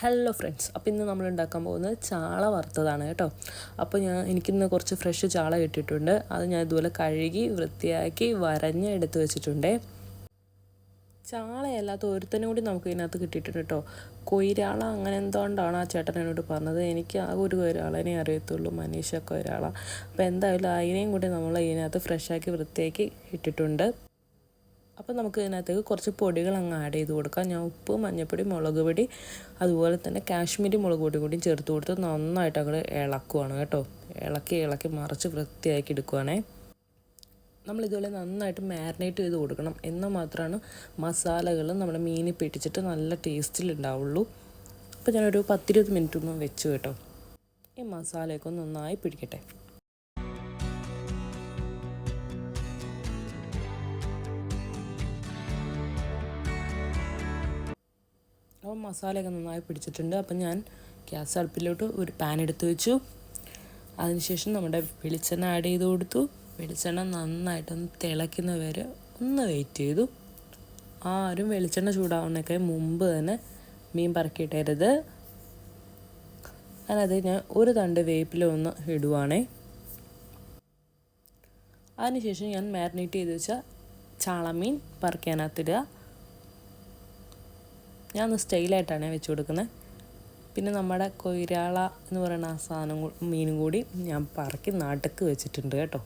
Hello friends, അപ്പോൾ ഇന്ന് നമ്മൾ ഉണ്ടാക്കാൻ പോകുന്നത് ചാള വറുത്തതാണ് കേട്ടോ. അപ്പോൾ എനിക്കിന്ന് കുറച്ച് ഫ്രഷ് ചാള കിട്ടിയിട്ടുണ്ട്. അത് ഞാൻ ഇതുപോലെ കഴുകി വൃത്തിയാക്കി വരഞ്ഞ് എടുത്ത് വെച്ചിട്ടുണ്ട്. ചാളയല്ലാത്ത ഒരുത്തനും കൂടി നമുക്ക് ഇതിനകത്ത് കിട്ടിയിട്ടുണ്ട് കേട്ടോ. കൊയിരാള അങ്ങനെ എന്തുകൊണ്ടാണ് ആ ചേട്ടൻ എന്നോട് പറഞ്ഞത്. എനിക്ക് ആ ഒരു കൊയിരാളനെ അറിയത്തുള്ളൂ, മനീഷ കൊയിരാള. അപ്പോൾ എന്തായാലും അതിനെയും കൂടി നമ്മൾ ഇതിനകത്ത് ഫ്രഷാക്കി വൃത്തിയാക്കി ഇട്ടിട്ടുണ്ട്. അപ്പോൾ നമുക്ക് ഇതിനകത്തേക്ക് കുറച്ച് പൊടികൾ അങ്ങ് ആഡ് ചെയ്ത് കൊടുക്കാം. ഞാൻ ഉപ്പ്, മഞ്ഞൾപ്പൊടി, മുളക് പൊടി, അതുപോലെ തന്നെ കാശ്മീരി മുളക് പൊടി കൂടി ചേർത്ത് കൊടുത്ത് നന്നായിട്ട് അങ്ങോട്ട് ഇളക്കുവാണ് കേട്ടോ. ഇളക്കി മറിച്ച് വൃത്തിയാക്കി എടുക്കുവാണേ. നമ്മളിതുപോലെ നന്നായിട്ട് മാരിനേറ്റ് ചെയ്ത് കൊടുക്കണം. എന്നാൽ മാത്രമാണ് മസാലകൾ നമ്മുടെ മീനിൽ പിടിച്ചിട്ട് നല്ല ടേസ്റ്റിലുണ്ടാവുള്ളൂ. അപ്പോൾ ഞാനൊരു 10-20 മിനിറ്റ് ഒന്ന് വെച്ചു കേട്ടോ. ഈ മസാലയൊക്കെ ഒന്ന് നന്നായി പിടിക്കട്ടെ. അപ്പോൾ മസാലയൊക്കെ നന്നായി പിടിച്ചിട്ടുണ്ട്. അപ്പം ഞാൻ ഗ്യാസ് അടുപ്പിലോട്ട് ഒരു പാൻ എടുത്ത് വെച്ചു. അതിനുശേഷം നമ്മുടെ വെളിച്ചെണ്ണ ആഡ് ചെയ്ത് കൊടുത്തു. വെളിച്ചെണ്ണ നന്നായിട്ടൊന്ന് തിളയ്ക്കുന്ന വരെ ഒന്ന് വെയിറ്റ് ചെയ്തു. ആരും വെളിച്ചെണ്ണ ചൂടാവുന്നതൊക്കെ മുമ്പ് തന്നെ മീൻ പറക്കിയിട്ടരുത്. അതിനകത്ത് ഞാൻ ഒരു തണ്ട് വേപ്പില ഒന്ന് ഇടുവാണേ. അതിനുശേഷം ഞാൻ മാരിനേറ്റ് ചെയ്ത് വെച്ച ചാളമീൻ പറക്കാനകത്തിടുക. ഞാൻ ഒന്ന് സ്റ്റൈലായിട്ടാണ് വെച്ച് കൊടുക്കുന്നത്. പിന്നെ നമ്മുടെ കൊയിരാള എന്ന് പറയുന്ന ആ സാധനം മീനും കൂടി ഞാൻ പറക്കി നടുക്ക് വെച്ചിട്ടുണ്ട് കേട്ടോ.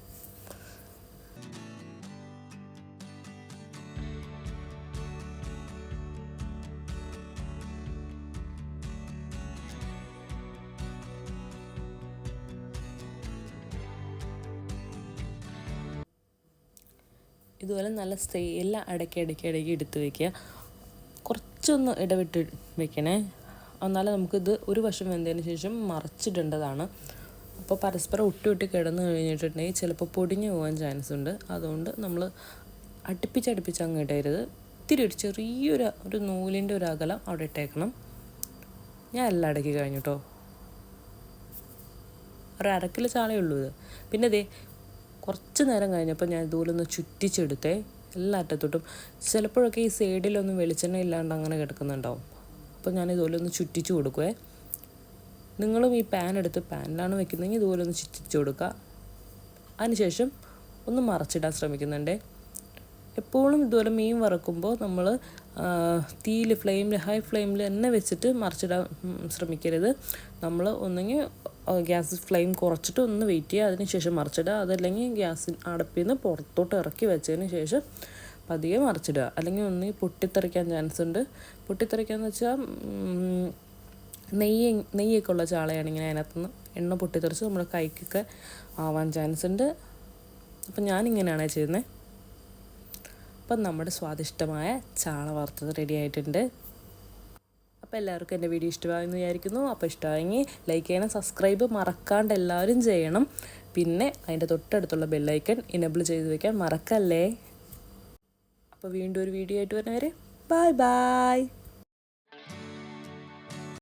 ഇതുപോലെ നല്ല സ്റ്റൈലെല്ലാം ഇടയ്ക്ക് എടുത്ത് വയ്ക്കുക. കുറച്ചൊന്ന് ഇടവിട്ട് വെക്കണേ, എന്നാലും നമുക്കിത് ഒരു വശം വെന്തതിന് ശേഷം മറിച്ചിടേണ്ടതാണ്. അപ്പോൾ പരസ്പരം ഒട്ടി കിടന്ന് കഴിഞ്ഞിട്ടുണ്ടെങ്കിൽ ചിലപ്പോൾ പൊടിഞ്ഞു പോകാൻ ചാൻസ് ഉണ്ട്. അതുകൊണ്ട് നമ്മൾ അടുപ്പിച്ച് അങ്ങ് ഇടരുത്. ഇത്തിരി ഒരു ചെറിയൊരു നൂലിൻ്റെ ഒരു അകലം അവിടെ ഇട്ടേക്കണം. ഞാൻ എല്ലാം അടക്കി കഴിഞ്ഞു കേട്ടോ. ഒരു അരക്കിലോ ചാളയേ ഉള്ളൂ ഇത്. പിന്നെ ഇതേ കുറച്ച് നേരം കഴിഞ്ഞപ്പോൾ ഞാൻ ഇതുപോലെ ഒന്ന് ചുറ്റിച്ചെടുത്തേ എല്ലാ അറ്റത്തോട്ടും. ചിലപ്പോഴൊക്കെ ഈ സൈഡിലൊന്നും വെളിച്ചെണ്ണ ഇല്ലാണ്ട് അങ്ങനെ കിടക്കുന്നുണ്ടാവും. അപ്പോൾ ഞാൻ ഇതുപോലെ ഒന്ന് ചുറ്റിച്ച് കൊടുക്കുവേ. നിങ്ങളും ഈ പാനിലാണ് വെക്കുന്നതെങ്കിൽ ഇതുപോലെ ഒന്ന് ചുറ്റിച്ച് കൊടുക്കുക. അതിനുശേഷം ഒന്ന് മറച്ചിടാൻ ശ്രമിക്കുന്നുണ്ട്. എപ്പോഴും ഇതുപോലെ മീൻ വറക്കുമ്പോൾ നമ്മൾ ഹൈ ഫ്ലെയിമിൽ തന്നെ വെച്ചിട്ട് മറിച്ചിടാൻ ശ്രമിക്കരുത്. നമ്മൾ ഒന്നെങ്കിൽ ഗ്യാസ് ഫ്ലെയിം കുറച്ചിട്ട് ഒന്ന് വെയിറ്റ് ചെയ്യുക, അതിനുശേഷം മറിച്ചിടുക. അതല്ലെങ്കിൽ ഗ്യാസിൽ അടപ്പിൽ നിന്ന് പുറത്തോട്ട് ഇറക്കി വെച്ചതിന് ശേഷം പതിയെ മറിച്ചിടുക. അല്ലെങ്കിൽ ഒന്നെങ്കിൽ പൊട്ടിത്തെറിക്കാൻ ചാൻസ് ഉണ്ട്. പൊട്ടിത്തെറിക്കാന്ന് വെച്ചാൽ നെയ്യൊക്കെ ഉള്ള ചാളയാണെങ്കിൽ അതിനകത്തുനിന്ന് എണ്ണ പൊട്ടിത്തെറിച്ച് നമ്മുടെ കൈക്കൊക്കെ ആവാൻ ചാൻസ് ഉണ്ട്. അപ്പം ഞാനിങ്ങനെയാണ് ചെയ്യുന്നത്. അപ്പം നമ്മുടെ സ്വാദിഷ്ടമായ ചാള വറുത്തത് റെഡി ആയിട്ടുണ്ട്. അപ്പോൾ എല്ലാവർക്കും എൻ്റെ വീഡിയോ ഇഷ്ടമായെന്ന് വിചാരിക്കുന്നു. അപ്പോൾ ഇഷ്ടമായെങ്കിൽ ലൈക്ക് ചെയ്യണം, സബ്സ്ക്രൈബ് മറക്കാണ്ട് എല്ലാവരും ചെയ്യണം. പിന്നെ അതിൻ്റെ തൊട്ടടുത്തുള്ള ബെല്ലൈക്കൺ ഇനേബിൾ ചെയ്ത് വയ്ക്കാൻ മറക്കല്ലേ. അപ്പോൾ വീണ്ടും ഒരു വീഡിയോ ആയിട്ട് വരുന്നവരെ ബൈ.